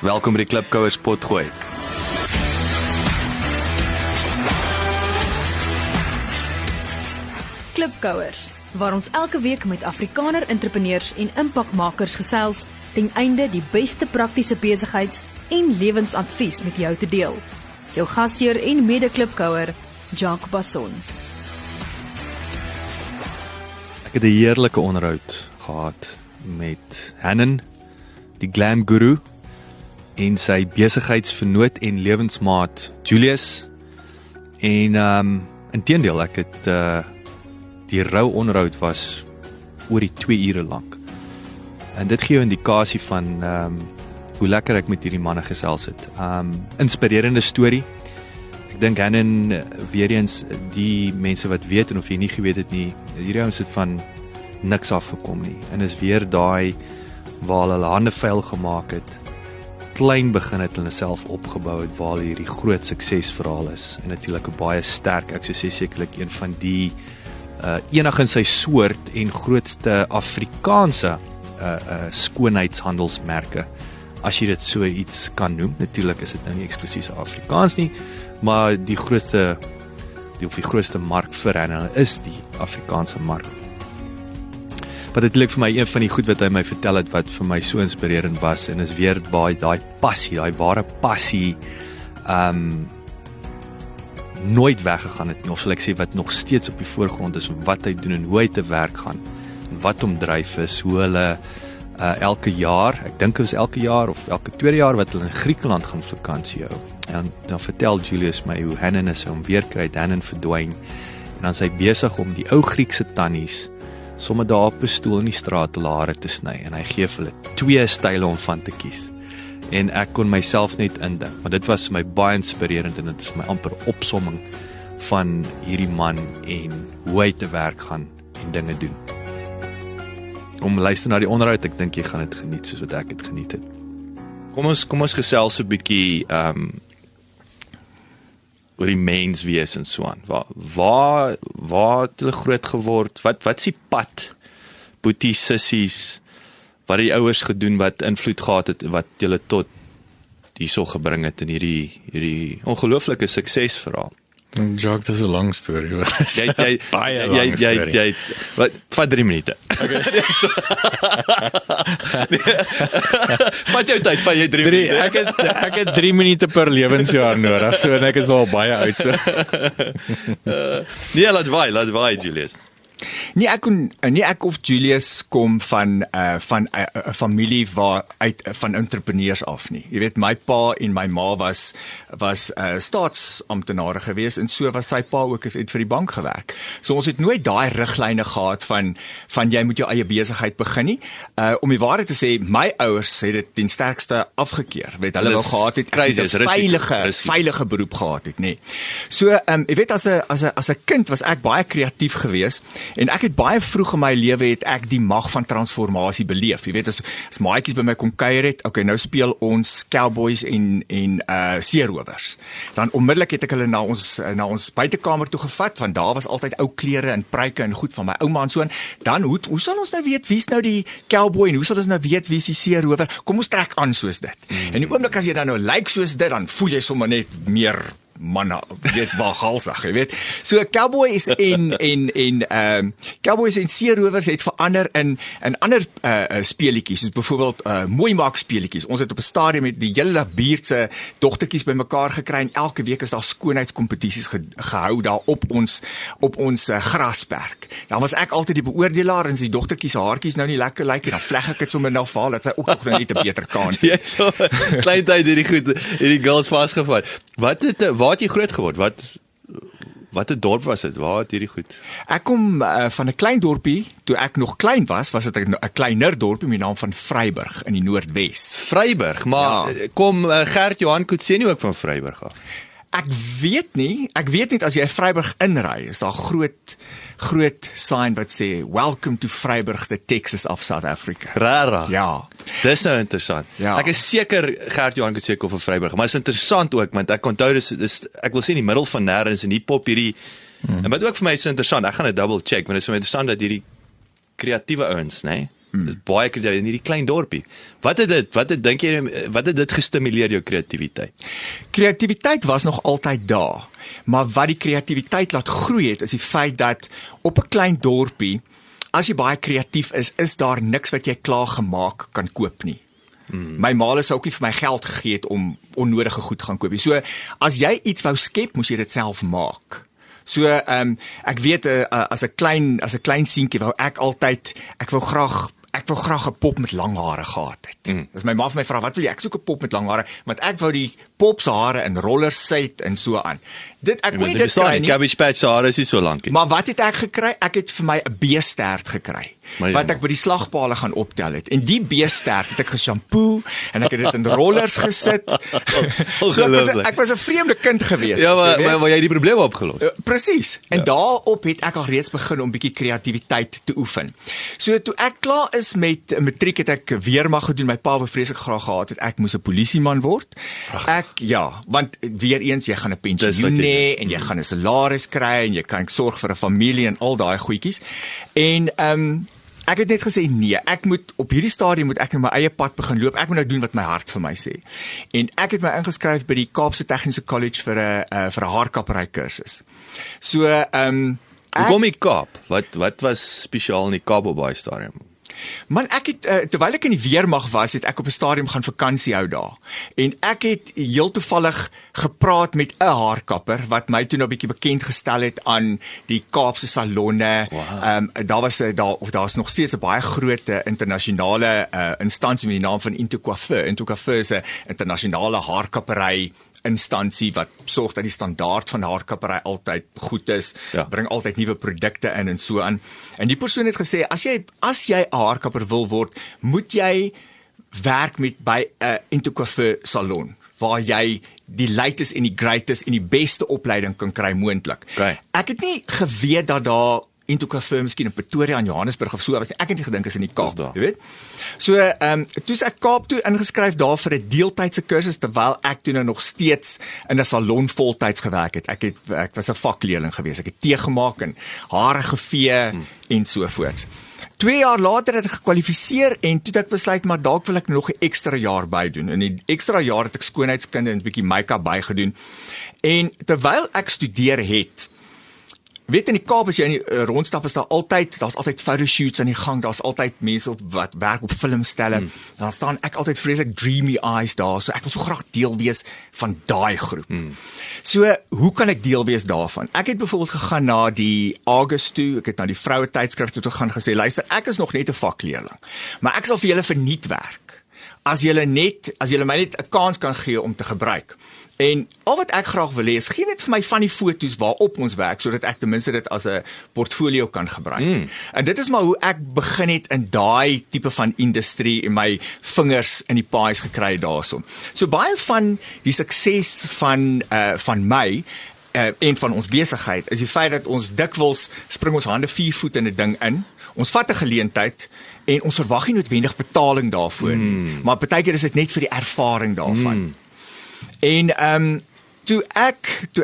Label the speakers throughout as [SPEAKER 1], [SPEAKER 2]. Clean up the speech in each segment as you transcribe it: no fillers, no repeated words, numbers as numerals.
[SPEAKER 1] Welkom by die Klipkouers potgooi.
[SPEAKER 2] Klipkouers, waar ons elke week met Afrikaner entrepreneurs en impakmakers gesels ten einde die beste praktiese besigheids- en lewensadvies met jou te deel. Jou gasheer en mede-klipkouer, Jacques Basson.
[SPEAKER 1] Ek het 'n heerlike onderhoud gehad met Hannon, die glam guru, en sy besigheidsvernoot en lewensmaat Julius. En inteendeel, ek het die rou onderhoud was oor die 2 ure lank. En dit gee 'n indikasie van hoe lekker ek met hierdie manne gesels het. Inspirerende storie. Ek dink Hannon, weer eens, die mense wat weet en of jy nie geweet het nie, hierdie ouens het van niks afgekom nie. En is weer daai waar hulle hande vuil gemaak het, klein begin het hulle self opgebou het, waar hierdie groot suksesverhaal is. En natuurlik 'n baie sterk, ek sou sê sekerlik een van die enig in sy soort en grootste Afrikaanse skoonheidshandelsmerke, as jy dit so iets kan noem. Natuurlik is dit nou nie eksklusief Afrikaans nie, maar die grootste mark vir hulle is die Afrikaanse mark. Wat natuurlik vir my een van die goed wat hy my vertel het wat vir my so inspirerend was, en is weer daai passie, daai ware passie nooit weggegaan het nie, of sal ek sê wat nog steeds op die voorgrond is, wat hy doen en hoe hy te werk gaan, wat hom dryf is, hoe hulle elke jaar, ek dink dit was elke jaar of elke 2 jaar wat hulle in Griekeland gaan vakansie hou. En dan vertel Julius my hoe Hannon is hom weer kry, Hannon verdwyn, en dan is hy besig om die ou Griekse tannies sommer daar op 'n stoel in die straat hulle hare te sny, en hy gee vir hulle 2 style om van te kies. En ek kon myself net indink, want dit was vir my baie inspirerend, en dit is vir my amper opsomming van hierdie man en hoe hy te werk gaan en dinge doen. Kom luister na die onderhoud, ek dink jy gaan dit geniet soos wat ek dit geniet het. Kom ons gesels 'n bietjie oor die mens wees en so aan. Waar het hulle groot geword? Wat is die pad? Boeties, sissies, wat die ouers gedoen, wat invloed gehad het, wat julle tot hierso gebring het in hierdie ongelooflike suksesverhaal.
[SPEAKER 3] Jacques, dis 'n lang storie hoor.
[SPEAKER 1] Jy vat 3 minute. Okay. Vat jou tyd, vat jy 3 minute.
[SPEAKER 3] Ek het 3 minute per lewensjaar nodig, so en ek is al baie oud so.
[SPEAKER 1] Nee, laat waai Julius.
[SPEAKER 4] Nie ek of Julius kom van 'n familie van entrepreneurs af nie. Jy weet, my pa en my ma was staatsamptenare gewees, en so was sy pa ook, het vir die bank gewerk. So ons het nooit daai riglyne gehad van jy moet jou eie besigheid begin nie. Om die waarheid te sê, my ouers het dit ten sterkste afgekeer. Weet, hulle wou gehad het veilige beroep gehad het, nee. So jy weet, as 'n kind was ek baie kreatief geweest. En ek het baie vroeg in my lewe het ek die mag van transformasie beleef. Jy weet, as maatjies by my kom kuier het, okay, nou speel ons cowboys en seerowers. Dan onmiddellik het ek hulle na ons buitekamer toe gevat, want daar was altyd ou klere en pruike en goed van my ouma en so. En dan hoe sal ons nou weet wie's nou die cowboy en hoe sal ons nou weet wie's die seerower? Kom ons trek aan soos dit. En die oomblik as jy dan nou lyk soos dit, dan voel jy sommer net meer manne, weet waar galsig, jy weet. So cowboys en seerowers het verander in ander speletjies, soos byvoorbeeld mooi maak speletjies. Ons het op 'n stadium met die hele buurt se dogtertjies bymekaar gekry, en elke week is daar skoonheidskompetisies gehou daar op ons grasperk. Dan was ek altyd die beoordelaar, en as die dogtertjies se haartjies nou nie lekker lyk, dan vleg ek dit sommer nou vaal dat sy ook nog net 'n beter kans het.
[SPEAKER 1] Jy so klein tyd hierdie girls vasgevat. Waar het jy groot geword? Wat 'n dorp was dit? Waar het hierdie goed?
[SPEAKER 4] Ek kom van 'n klein dorpie. Toe ek nog klein was dit 'n kleiner dorpie met die naam van Vryburg in die Noordwes.
[SPEAKER 1] Vryburg, maar ja. Kom Gert Johan Kutse nie ook van Vryburg af?
[SPEAKER 4] Ek weet nie as jy Vryburg inry, is daar groot sign wat sê welcome to Vryburg, the Texas of South Africa.
[SPEAKER 1] Rara.
[SPEAKER 4] Ja.
[SPEAKER 1] Dis nou interessant.
[SPEAKER 4] Ja.
[SPEAKER 1] Ek is seker Gert Johan Kutse kom van Vryburg, maar dit is interessant ook, want ek onthou dis ek wil sê in die middel van nêrens in hiphop hierdie en wat ook vir my is interessant, ek gaan dit double check, want dit is so interessant dat hierdie kreatiewe ouens, né? Dis baie kreatief in hierdie klein dorpie. Wat het dit gestimuleer jou kreatiwiteit?
[SPEAKER 4] Kreatiwiteit was nog altyd daar, maar wat die kreatiwiteit laat groei het, is die feit dat op 'n klein dorpie, as jy baie kreatief is daar niks wat jy klaar gemaak kan koop nie. My ma is ook nie vir my geld gegee het om onnodige goed gaan koop nie. So as jy iets wou skep, moes jy dit self maak. So ek weet as 'n klein seentjie wou ek wou graag 'n pop met lang hare gehad het. As my ma vir my vra, wat wil jy? Ek soek 'n pop met lang hare, want ek wou die pop se hare in rollers sit en so aan. Ek kon nie dit kry nie.
[SPEAKER 1] Cabbage Patch se hare is nie so lank nie.
[SPEAKER 4] Maar wat het ek gekry? Ek het vir my 'n B-stert gekry. Wat ek by die slagpale gaan optel het. En die B-stert het ek geshampoo en ek het dit in rollers gesit. So ek was 'n vreemde kind gewees.
[SPEAKER 1] Ja, maar jy het die probleme opgelos.
[SPEAKER 4] Presies. En daarop het ek al reeds begin om bietjie kreatiwiteit te oefen. So toe ek klaar is met matriek het ek weermag gedoen. My pa wou vreeslik graag gehad het ek moes 'n polisieman word. Want weer eens jy gaan 'n pensioen hê en jy gaan 'n salaris kry en jy kan sorg vir 'n familie en al daai goedjies. En ek het net gesê nee, op hierdie stadium moet ek my eie pad begin loop. Ek moet nou doen wat my hart vir my sê. En ek het my ingeskryf by die Kaapse Tegniese College vir 'n haarkappery kursus. So
[SPEAKER 1] Hoekom die Kaap? Wat was spesiaal in die Kaap op daai stadium?
[SPEAKER 4] Man, ek het terwyl ek in die weermag was, het ek op 'n stadium gaan vakansie hou daar. En ek het heel toevallig gepraat met 'n haarkapper wat my toe nou 'n bietjie bekend gestel het aan die Kaapse salonne. Wow. Daar's nog steeds 'n baie groot internasionale instansie met die naam van Into Coiffeur. Into Coiffeur is 'n internasionale haarkappery instansie wat sorg dat die standaard van haarkappery altyd goed is, bring altyd nuwe produkte in en so aan. En die persoon het gesê as jy 'n haarkapper wil word, moet jy werk by 'n Into Coiffeur salon waar jy die latest en die greatest en die beste opleiding kan kry moontlik.
[SPEAKER 1] Okay.
[SPEAKER 4] Ek het nie geweet dat daar Into Coiffeur miskien in Pretoria en Johannesburg of so was nie. Ek het nie gedink is in die Kaap, jy weet. So, toe ek Kaap toe ingeskryf daar vir 'n deeltydse kursus terwyl ek toe nou nog steeds in 'n salon voltyds gewerk het. Ek was 'n vakleerling geweest. Ek het tee gemaak en hare gevee en so voorts. 2 jaar later het ek gekwalifiseer en toe het ek besluit maar dalk wil ek nog 'n ekstra jaar bydoen. In die ekstra jaar het ek skoonheidskunde en 'n bietjie make-up bygedoen. En terwyl ek studeer het, weet in die Kaap as jy in die rondstap is daar's altyd photoshoots aan die gang, daar's altyd mense wat werk op filmstelle. Dan staan ek altyd vreeslik dreamy eyes daar, so ek wil so graag deel wees van daai groep. So, hoe kan ek deel wees daarvan? Ek het byvoorbeeld gegaan na die August toe, ek het na die vroue tydskrif toe gegaan gesê, luister, ek is nog net 'n vakleerling, maar ek sal vir julle verniet werk. As julle my net 'n kans kan gee om te gebruik. En al wat ek graag wil hê is gee net vir my van die foto's waarop ons werk sodat ek ten minste dit as 'n portfolio kan gebruik. En dit is maar hoe ek begin het in daai tipe van industrie en my vingers in die pies gekry daarso. So baie van die sukses van my en van ons besigheid is die feit dat ons dikwels spring ons hande 4 voet in 'n ding in. Ons vat 'n geleentheid en ons verwag nie noodwendig betaling daarvoor nie. Maar partykeer is dit net vir die ervaring daarvan. En toe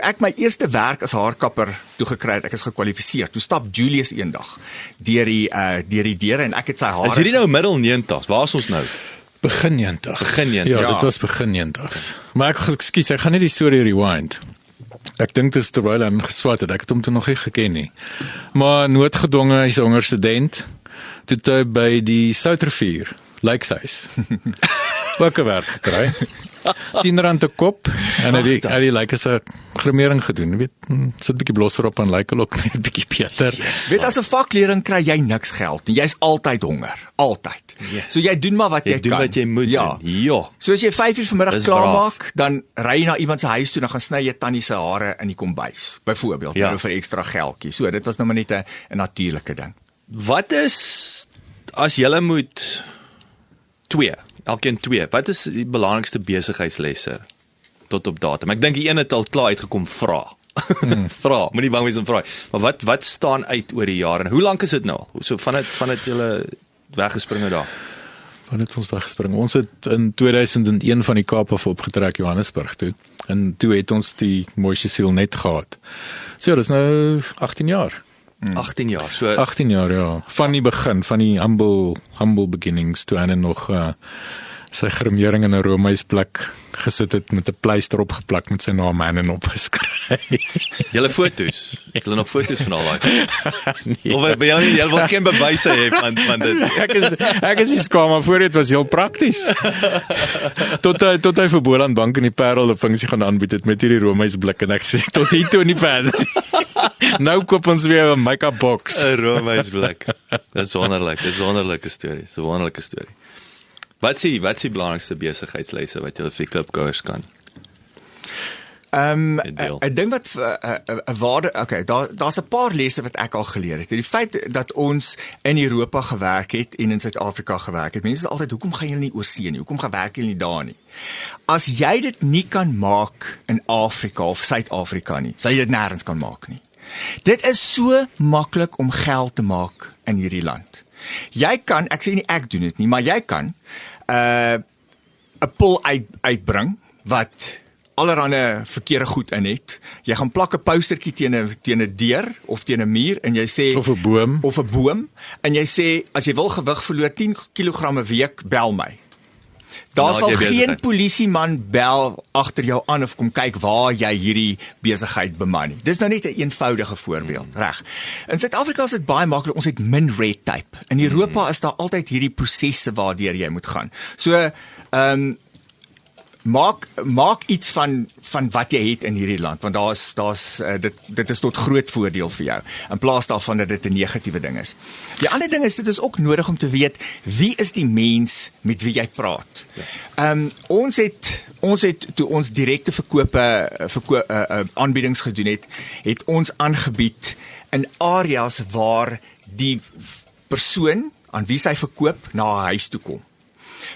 [SPEAKER 4] ek my eerste werk as haarkapper toe gekry het, ek is gekwalifiseer. Toe stap Julius eendag deur die deure en ek het sy hare.
[SPEAKER 1] Is hierdie nou middel 90s? Waar is ons nou?
[SPEAKER 3] Begin 90.
[SPEAKER 1] Ja,
[SPEAKER 3] dit was begin 90s. Maar ek gaan net die storie rewind. Ek dink dit is terwyl hy geswat het, ek het hom toe nog nie geken nie. Maar noodgedwonge, hy's 'n honger student, toe hy by die Soutrivier, Lijkshuis, ook 'n werk gekry. R10 'n kop, en hy het die lyk as 'n grimering gedoen, weet, sit 'n bietjie blosser op en lyk hulle ook net 'n bietjie beter.
[SPEAKER 4] Weet, as 'n vakleerling kry jy niks geld nie, jy's altyd honger, altyd. So jy doen maar wat jy kan.
[SPEAKER 1] Jy doen wat jy moet doen.
[SPEAKER 4] So as jy 5:00 vanmiddag klaarmaak, dan ry jy na iemand se huis toe, dan gaan sny jy tannie se hare in die kombuis, byvoorbeeld, vir ekstra geldjie. So dit was nou maar net 'n natuurlike ding.
[SPEAKER 1] Wat is, as jy moet elkeen 2, wat is die belangrikste besigheidslesse tot op datum? Ek dink die een het al klaar uitgekom, vra, moenie bang wees om vra. Maar wat staan uit oor die jare? Hoe lank is dit nou? So van dit julle weggespring daar?
[SPEAKER 3] Van dit ons weggespring. Ons het in 2001 van die Kaap af opgetrek Johannesburg toe. En toe het ons die mooiste siel net gehad. So, dit is nou 18 jaar.
[SPEAKER 1] 18 jaar. So
[SPEAKER 3] 18 jaar, ja. Van die begin, van die humble beginnings, toe hy nog sy grimering in 'n roomhuisplek gesit het met 'n pleister opgeplak met sy naam Hannon opgeskryf.
[SPEAKER 1] julle foto's. Julle nog foto's van al daai. Nee. Of by jou jy wil geen bewyse hê van dit.
[SPEAKER 3] Ek is nie skaam, maar voor dit was heel prakties. Tot hy vir Boland Bank in die Parel 'n funksie gaan aanbied het met hierdie roomhuisblik en ek sê tot hier toe nie verder. Nou koop ons weer 'n make-up box.
[SPEAKER 1] 'n roomhuisblik. Dit is wonderlik. Dit is 'n wonderlike storie. Dis 'n wonderlike storie. Wat is die belangrikste besigheidslesse wat julle vir klipgoers kan?
[SPEAKER 4] Ek dink wat waarde, okay, daar's 'n paar lesse wat ek al geleer het. Die feit dat ons in Europa gewerk het en in Suid-Afrika gewerk het. Mense sê altyd, hoekom gaan julle nie oor see nie? Hoekom gaan werk julle nie daar nie? As jy dit nie kan maak in Afrika of Suid-Afrika nie, sal jy dit nêrens kan maak nie. Dit is so maklik om geld te maak in hierdie land. Jy kan, ek sê nie ek doen dit nie, maar jy kan 'n pil uitbring wat allerhande verkeerde goed in het. Jy gaan plak 'n postertjie teen 'n deur of teen 'n muur en jy sê
[SPEAKER 3] Of 'n boom
[SPEAKER 4] en jy sê as jy wil gewig verloor 10 kg 'n week, bel my. Daar sal geen polisieman bel agter jou aan of kom kyk waar jy hierdie besigheid beman nie. Dis nou net 'n eenvoudige voorbeeld, reg. In Suid-Afrika is dit baie maklik, ons het min red tape. In Europa is daar altyd hierdie prosesse waardeur jy moet gaan. So, maak iets van wat jy het in hierdie land, want dit is tot groot voordeel vir jou, in plaas daarvan dat dit 'n negatiewe ding is. Die ander ding is, dit is ook nodig om te weet, wie is die mens met wie jy praat? Ja. Ons het, toe ons direkte aanbiedings gedoen het ons aangebied in areas waar die persoon aan wie sy verkoop na 'n huis toe kom.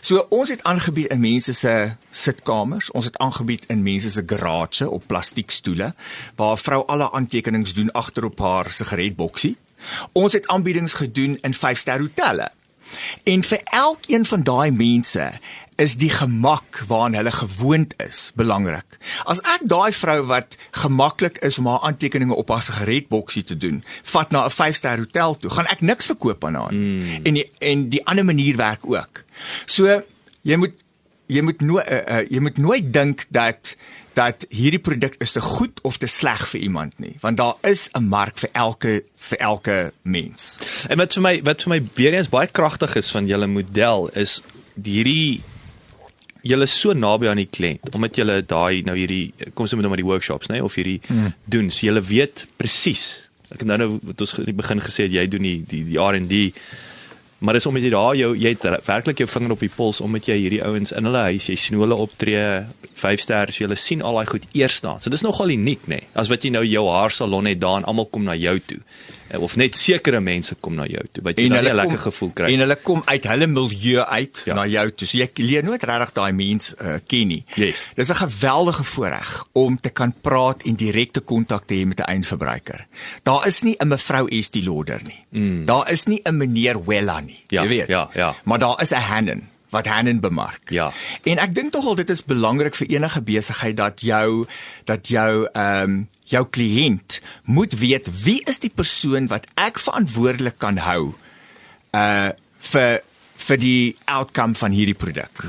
[SPEAKER 4] So ons het aangebied in mense se sitkamers, ons het aangebied in mense se garage op plastiekstoele, waar 'n vrou alle aantekenings doen agter op haar sigaretboksie. Ons het aanbiedings gedoen in 5-ster hotelle. En vir elkeen van daai mense is die gemak waaraan hulle gewoond is belangrik. As ek daai vrou wat gemaklik is om haar aantekeninge op haar sigaretboksie te doen, vat na 'n 5-ster hotel toe, gaan ek niks verkoop aan haar. En die ander manier werk ook. So jy moet nooit dink dat hierdie produk is te goed of te sleg vir iemand nie, want daar is 'n mark vir elke mens.
[SPEAKER 1] En wat vir my weer eens baie kragtig is van julle model is julle is so naby aan die kliënt, omdat julle hierdie kom ons moet nou maar die workshops, nee, of hierdie doen, so julle weet presies. Ek het nou wat ons in die begin gesê het, jy doen die R&D, maar dis omdat jy het werklik jou vinger op die pols, omdat jy hierdie ouens in hulle huis, jy sien hulle optree, 5-ster, so julle sien al daai goed eers staan. So dis nogal uniek, nee, as wat jy nou jou haarsalon het daar en almal kom na jou toe. Of net sekere mense kom na jou toe, wat jy 'n lekker gevoel kry.
[SPEAKER 4] En hulle kom uit hulle milieu uit na jou toe. So jy leer nooit regtig daai mens ken nie.
[SPEAKER 1] Yes.
[SPEAKER 4] Dis 'n geweldige voorreg om te kan praat en direkte kontak te hê met 'n eindverbruiker. Daar is nie 'n mevrou Estie Lauder nie. Daar is nie 'n meneer Wella nie, jy weet.
[SPEAKER 1] Ja.
[SPEAKER 4] Maar daar is 'n Hannon wat Hannon bemark.
[SPEAKER 1] Ja.
[SPEAKER 4] En ek dink tog al dit is belangrik vir enige besigheid dat jou kliënt moet weet wie is die persoon wat ek verantwoordelik kan hou vir die outcome van hierdie produk.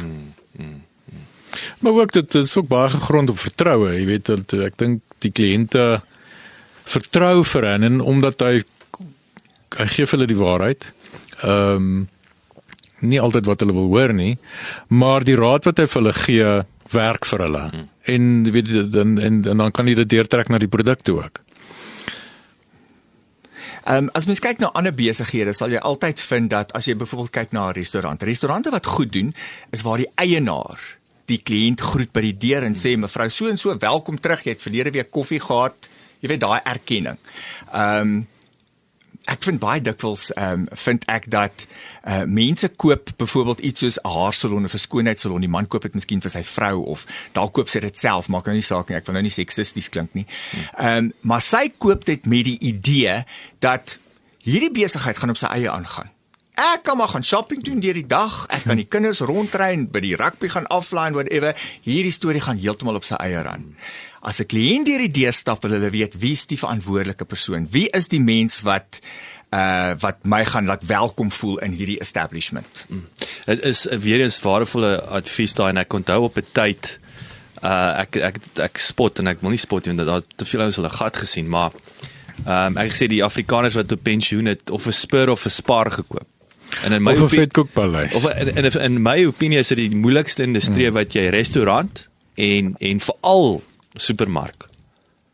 [SPEAKER 3] Maar ook dit is ook baie gegrond op vertroue. Jy weet dat ek dink die kliënte vertrou vir hen omdat hy gee vir hulle die waarheid. Nie altyd wat hulle wil hoor nie, maar die raad wat hy vir hulle gee, werk vir hulle. En weet jy, dan kan jy dit deurtrek na die produk toe ook.
[SPEAKER 4] As mens kyk na ander besighede, sal jy altyd vind dat as jy byvoorbeeld kyk na 'n restaurante wat goed doen, is waar die eienaar die kliënt groet by die deur en sê, mevrou so en so, welkom terug, jy het verlede week koffie gehad, jy weet, daai erkenning. Ek vind baie dikwels vind ek dat mense koop byvoorbeeld iets soos 'n haarsalon of 'n skoonheidssalon, die man koop dit miskien vir sy vrou of dalk koop sy dit self, maak nou nie saak nie, ek wil nou nie seksisties klink nie. Maar sy koop dit met die idee dat hierdie besigheid gaan op sy eie aangaan. Ek kan maar gaan shopping doen deur die dag, ek kan die kinders rondry en by die rugby gaan aflaai en whatever, hierdie storie gaan heeltemal op sy eie ran. as 'n kliënt deur die deur stap, wil hulle weet wie is die verantwoordelike persoon? Wie is die mens wat my gaan laat welkom voel in hierdie establishment?
[SPEAKER 1] Dit is weer eens waardevolle advies daar en ek onthou op 'n tyd ek spot en ek wil nie spot nie want daar te veel ouens hulle gat gesien, maar ek sê die Afrikaners wat op pensioen het of 'n Spur of 'n Spar gekoop. En in my
[SPEAKER 3] of 'n vetkoekpaleis.
[SPEAKER 1] Of in my opinie is dit die moeilikste industrie wat jy restaurant en veral supermark.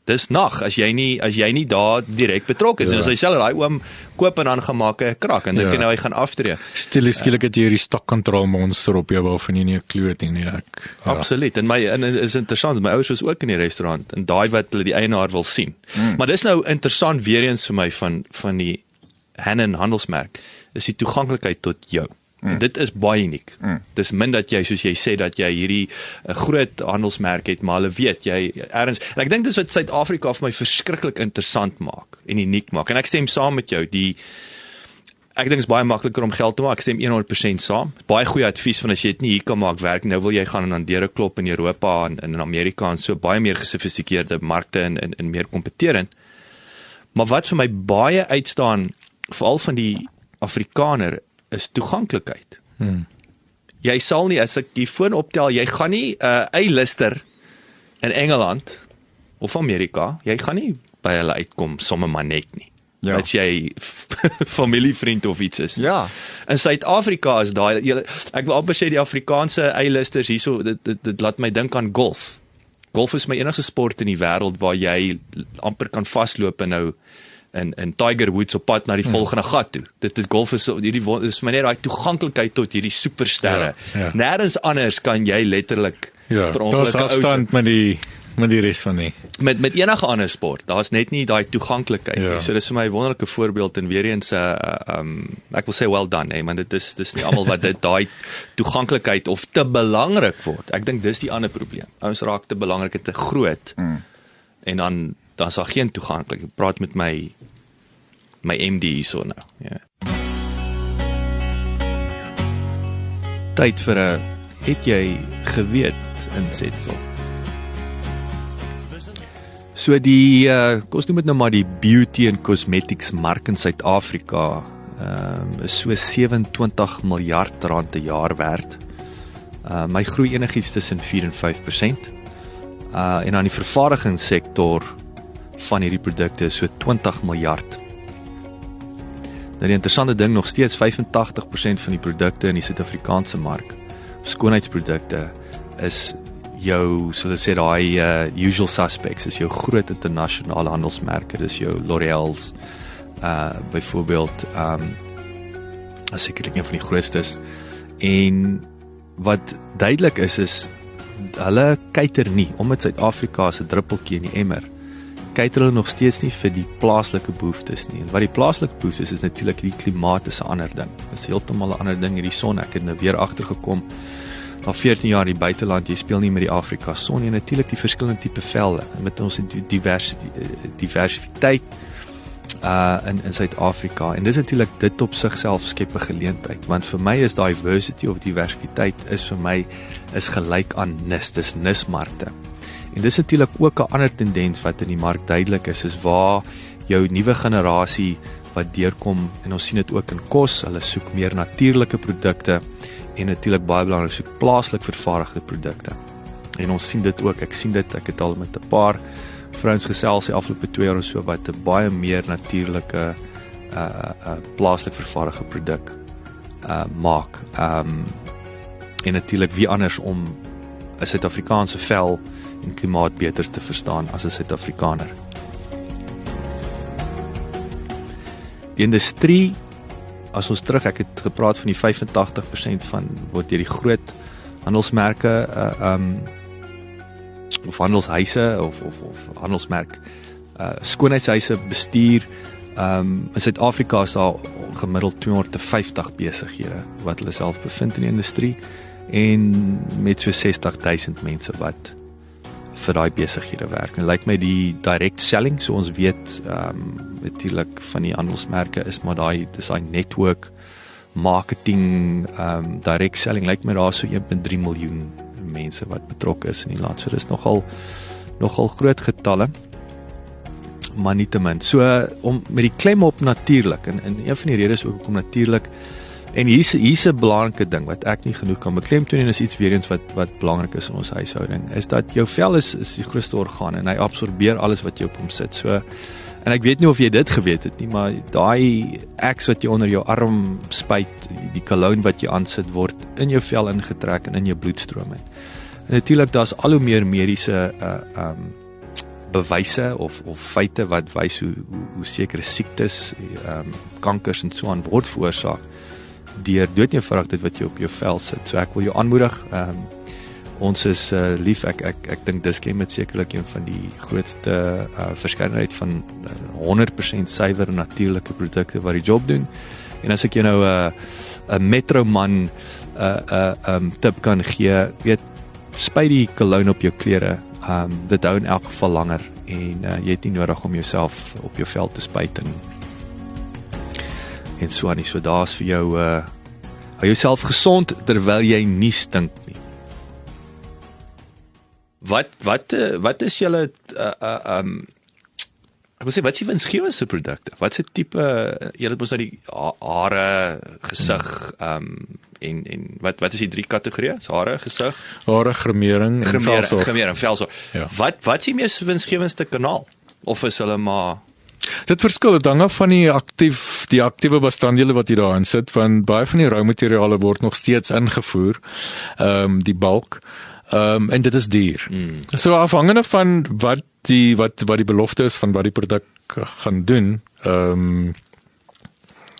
[SPEAKER 1] Dis nag as jy nie daar direk betrokke is. En as hy self daai oom koop en dan gaan maak 'n krak en dink jy nou hy gaan aftree.
[SPEAKER 3] Skielik het jy hierdie stokkontrol monster op jou waarvan jy nie 'n klou het nie.
[SPEAKER 1] Absoluut. En is interessant, my ouers was ook in die restaurant en daai wat hulle die eienaar wil sien. Maar dis nou interessant weer eens vir my van die Hannon handelsmerk is die toeganklikheid tot jou. Dit is baie uniek. Dis min dat jy, soos jy sê, dat jy hierdie groot handelsmerk het, maar hulle weet jy ergens. En ek dink dis wat Suid-Afrika vir my verskriklik interessant maak en uniek maak. En ek stem saam met jou. Ek dink dit is baie makliker om geld te maak. Ek stem 100% saam. Baie goeie advies van as jy dit nie hier kan maak werk, nou wil jy gaan en aan deure klop in Europa en in Amerika en so baie meer gesofistikeerde markte en meer kompeterend. Maar wat vir my baie uitstaan, veral van die Afrikaner, is toeganklikheid. Jy sal nie, as ek die foon optel, jy gaan nie A-lister in Engeland of Amerika, jy gaan nie by hulle uitkom sommer maar net nie.
[SPEAKER 4] Ja.
[SPEAKER 1] Dat jy familievriend of iets is.
[SPEAKER 4] Ja.
[SPEAKER 1] In Suid-Afrika is daai, ek wil amper sê die Afrikaanse A-listers hierso, dit laat my dink aan golf. Golf is my enigste sport in die wêreld waar jy amper kan vasloop en nou en Tiger Woods op pad na die volgende gat toe. Dit golf is is vir my net daai toeganklikheid tot hierdie supersterre. Nêrens anders kan jy letterlik
[SPEAKER 3] per ongeluk afstand met die res van die.
[SPEAKER 1] Met enige ander sport. Daar's net nie daai toeganklikheid nie. So dis vir my 'n wonderlike voorbeeld en weer eens ek wil sê well done, maar dit is nie almal wat daai toeganklikheid of te belangrik word. Ek dink dis die ander probleem. Ouens raak te belangrik en te groot. En dan is daar geen toeganklikheid. Ek praat met my MD hierso nou. Ja. Tyd vir 'n het jy geweet insetsel. So die kom ons noem dit nou maar die beauty and cosmetics mark in Suid-Afrika is so 27 miljard rand 'n jaar werd. My groei enigiets tussen 4 en 5%. En aan die vervaardigingssektor van hierdie produkte is so 20 miljard. Nou die interessante ding, nog steeds 85% van die produkte in die Suid-Afrikaanse mark, skoonheidsprodukte, is jou, so hulle sê daai usual suspects, is jou groot internasionale handelsmerke, dis jou L'Oreal's, byvoorbeeld, as sekerlik een van die grootstes. En wat duidelik is hulle kyker nie, omdat Suid-Afrika is 'n druppeltjie in die emmer, kyker hulle nog steeds nie vir die plaaslike behoeftes nie. En wat die plaaslike behoeftes is natuurlik die klimaat is 'n ander ding. Dit is heeltemal 'n ander ding hierdie son. Ek het nou weer agtergekom. Na 14 jaar in die buiteland, jy speel nie met die Afrika son nie, en natuurlik die verskillende tipe velde en met ons diversiteit in Suid-Afrika. En dis natuurlik dit op sigself skep 'n geleentheid, want vir my is diversity of diversiteit vir my gelyk aan dis nismarkte. En dis natuurlik ook 'n ander tendens wat in die mark duidelik is waar jou nuwe generasie wat deurkom, en ons sien dit ook in kos, hulle soek meer natuurlike produkte en natuurlik baie belangrik soek plaaslik vervaardigde produkte. En ons sien dit ook, ek het al met 'n paar vrouens gesels die afgelope 2 jaar of so wat 'n baie meer natuurlike plaaslik vervaardigde produk maak. En natuurlik wie anders om 'n Suid-Afrikaanse vel en klimaat beter te verstaan as 'n Suid-Afrikaner. Die industrie, as ons terug, ek het gepraat van die 85% van word deur die groot handelsmerke of handelshuise of handelsmerk skoonheidshuise bestuur. In Suid-Afrika is daar gemiddeld 250 besighede wat hulle self bevind in die industrie en met so 60,000 mense wat vir daai besighede werk. En lyk my die direct selling, so ons weet natuurlik van die handelsmerke is maar dis daai network marketing direct selling, lyk my daar so 1.3 miljoen mense wat betrokke is in die land. So dis nogal nogal groot getalle. Maar nietemin. So om met die klem op natuurlik en een van die redes ook om natuurlik en hier's 'n belangrike ding wat ek nie genoeg kan beklemtoon en is iets weer eens wat belangrik is in ons huishouding, is dat jou vel is die grootste orgaan en hy absorbeer alles wat jy op hom sit. So en ek weet nie of jy dit geweet het nie, maar daai Axe wat jy onder jou arm spuit, die cologne wat jy aansit word in jou vel ingetrek en in jou bloedstroom in. En natuurlik daar's al hoe meer mediese bewyse of feite wat wys hoe sekere siektes, kankers en so aan word veroorsaak deur dood eenvoudig dit wat jy op jou vel sit. So ek wil jou aanmoedig, ons is lief, ek dink Dis-Chem het sekerlik een van die grootste verskeidenheid van 100% suiwer en natuurlike produkte wat die job doen. En as ek jou nou 'n Metroman tip kan gee, weet, spuit die cologne op jou klere. Dit hou in elk geval langer en jy het nie nodig om jouself op jou vel te spuit en so aan nie. So daar's vir jou hou jouself gesond terwyl jy nie stink nie. Wat is julle ek wil sê, wat is die winsgewendste produkte? Wat se tipe, jy het mos nou die hare, gesig, en wat is die 3 kategorieë? Hare, gesig,
[SPEAKER 3] gremering en velsorg.
[SPEAKER 1] Gremering, velsorg.
[SPEAKER 3] Ja.
[SPEAKER 1] Wat is die mees winsgewendste kanaal? Of is hulle maar
[SPEAKER 3] Dit verskil, dit hang af van die aktiewe bestanddele wat jy daarin sit, want baie van die roumateriale word nog steeds ingevoer, die bulk, en dit is duur. So afhangende van wat die belofte is van wat die produk gaan doen,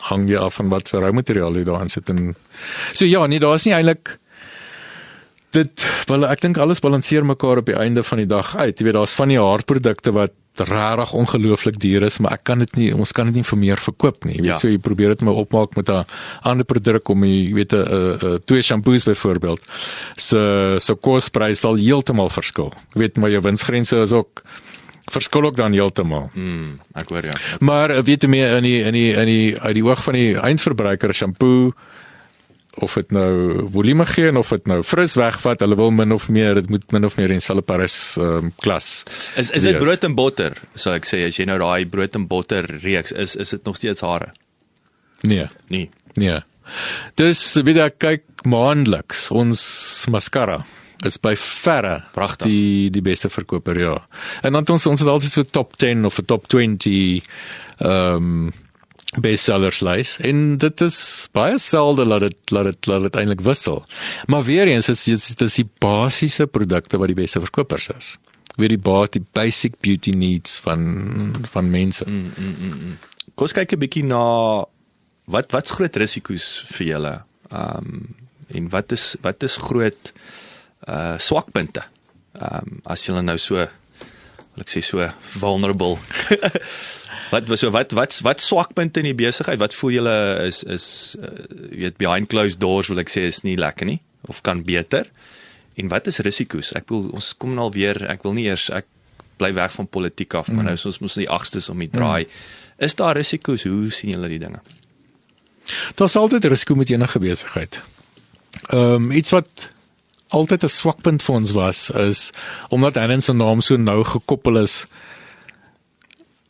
[SPEAKER 3] hang jy af van wat se roumateriaal jy daarin sit. So ja, nee, daar is nie eintlik ek dink alles balanseer mekaar op die einde van die dag uit. Jy weet, daar's van die haarprodukte wat rarig ongelooflik duur is, maar ons kan dit nie vir meer verkoop nie. Jy weet, so jy probeer dit maar opmaak met 'n ander produk om jy weet 2 shampoos byvoorbeeld. So kosprys sal heeltemal verskil. Jy weet, maar jou winsgrense is ook verskil ook dan heeltemal.
[SPEAKER 1] Ek hoor ja.
[SPEAKER 3] Maar weet jy meer uit die oog van die eindverbruiker, shampoo, of dit nou volume gee en of dit nou fris wegvat, hulle wil dit moet min of meer in dieselfde prys klas.
[SPEAKER 1] Is dit brood en botter, sou ek sê, as jy nou daai brood en botter reeks, is dit nog steeds hare?
[SPEAKER 3] Nee. Dis, weet ek, kyk maandeliks, ons mascara is by verre die beste verkoper, ja. En dan ons het altyd so top 10 of 'n top 20 bestsellers lys, en dit is baie selde laat dit eintlik wissel. Maar weer eens is die basiese produkte wat die beste verkopers is. Weer die basic beauty needs van mense.
[SPEAKER 1] Kom ons kyk 'n bietjie na wat's groot risiko's vir julle, en wat is groot swakpunte, as julle nou so, wil ek sê so vulnerable Wat swakpunte in die besigheid? Wat voel julle is weet, behind closed doors, wil ek sê, is nie lekker nie, of kan beter? En wat is risiko's? Ek wil, ons kom nou weer, ek bly weg van politiek af, maar nou is ons moes die 8stes om die draai. Is daar risiko's? Hoe sien julle die dinge?
[SPEAKER 3] Daar's altyd risiko met enige besigheid. Iets wat altyd 'n swakpunt vir ons was, is, omdat Hannon se naam so nou gekoppel is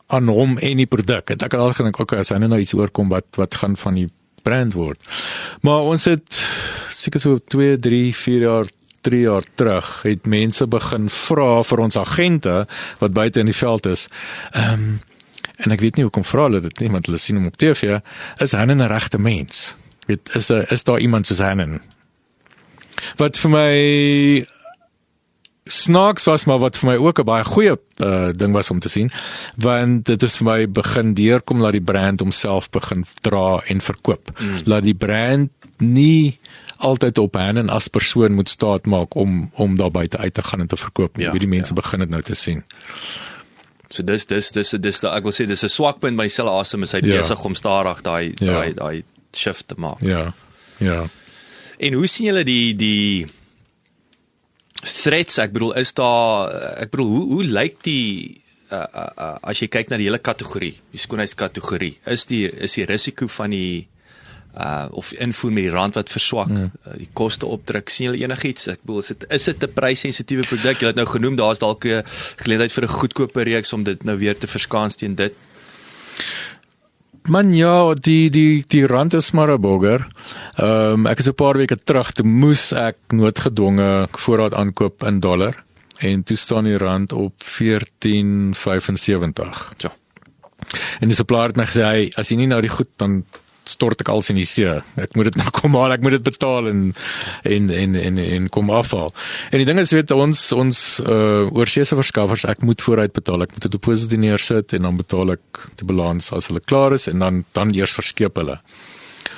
[SPEAKER 3] aan hom en die produk. Ek het al gedink, okay, as hy nou iets oorkom, wat gaan van die brand word. Maar ons het seker so 2, 3, 4 jaar, 3 jaar terug, het mense begin vra vir ons agente, wat buite in die veld is, en ek weet nie hoekom vra hulle dit nie, want hulle sien hom op TV, is Hannon 'n regte mens? Weet, is daar iemand soos Hannon? Wat vir my snaaks was, maar wat vir my ook 'n baie goeie ding was om te sien, want dit is vir my begin deurkom, laat die brand homself begin dra en verkoop. Laat die brand nie altyd op Hannon as persoon moet staat maak om daar buite uit te gaan en te verkoop nie. Wie die mense begin dit nou te sien.
[SPEAKER 1] So dis ek wil sê, dis 'n swakpunt, maar dieselfde asem is hy besig om stadig daai shift te maak.
[SPEAKER 3] Ja.
[SPEAKER 1] En hoe sien julle die threats? Ek bedoel, hoe lyk die as jy kyk na die hele kategorie, die skoonheidskategorie, is die risiko van die of invoer met die rand wat verswak, die koste opdruk, sien julle enigiets? Ek bedoel, is dit 'n prys-sensitiewe produk? Jy het nou genoem, daar's dalk 'n geleentheid vir 'n goedkoper reeks om dit nou weer te verskans teen dit.
[SPEAKER 3] Man, ja, die rand is maar 'n bogger. Ek is 'n paar weke terug, toe moes ek noodgedwonge voorraad aankoop in dollar, en toe staan die rand op 14.75.
[SPEAKER 1] Ja.
[SPEAKER 3] En die supplier het my gesê, hey, as jy nie nou die goed, dan stort ek alles in die see. Ek moet dit nou kom haal, ek moet dit betaal en kom afhaal. En die ding is, weet, ons oorseese verskaffers, ek moet vooruit betaal, ek moet 'n deposit neersit en dan betaal ek die balans as hulle klaar is en dan eers verskeep hulle.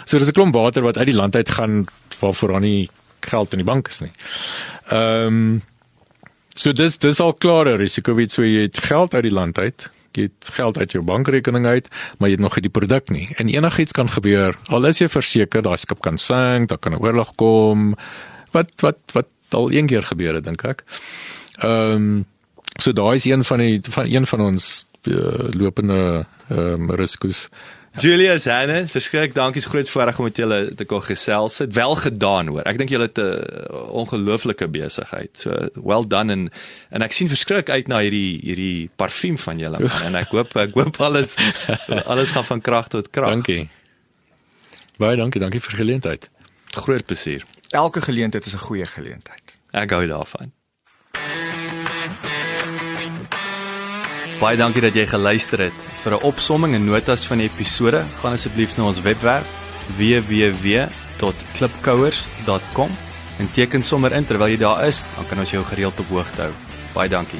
[SPEAKER 3] So dis 'n klomp water wat uit die land uit gaan waarvoor daar nie geld in die bank is nie. So dis al klare risiko, weet, so jy het geld uit die land uit, jy het geld uit jou bankrekening uit, maar jy het nog nie die produk nie. En enigiets kan gebeur, al is jy verseker, daai skip kan sink, daar kan 'n oorlog kom, wat al een keer gebeur het, dink ek. So daai is een van ons lopende risiko's.
[SPEAKER 1] Julius, Hanne, verskrik, dankie, is groot voorreg om met julle te kon gesels. Het wel gedaan, hoor. Ek dink julle het 'n ongelooflike besigheid. So well done, en ek sien verskrik uit na hierdie parfuum van julle, man. En ek hoop alles gaan van krag tot krag.
[SPEAKER 3] Dankie. Baie dankie vir die geleentheid.
[SPEAKER 1] Groot plesier.
[SPEAKER 4] Elke geleentheid is 'n goeie geleentheid.
[SPEAKER 1] Ek hou daarvan. Baie dankie dat jy geluister het. Vir 'n opsomming en notas van die episode, gaan asseblief na ons webwerf www.klipkouers.com en teken sommer in terwyl jy daar is, dan kan ons jou gereeld op hoogte hou. Baie dankie.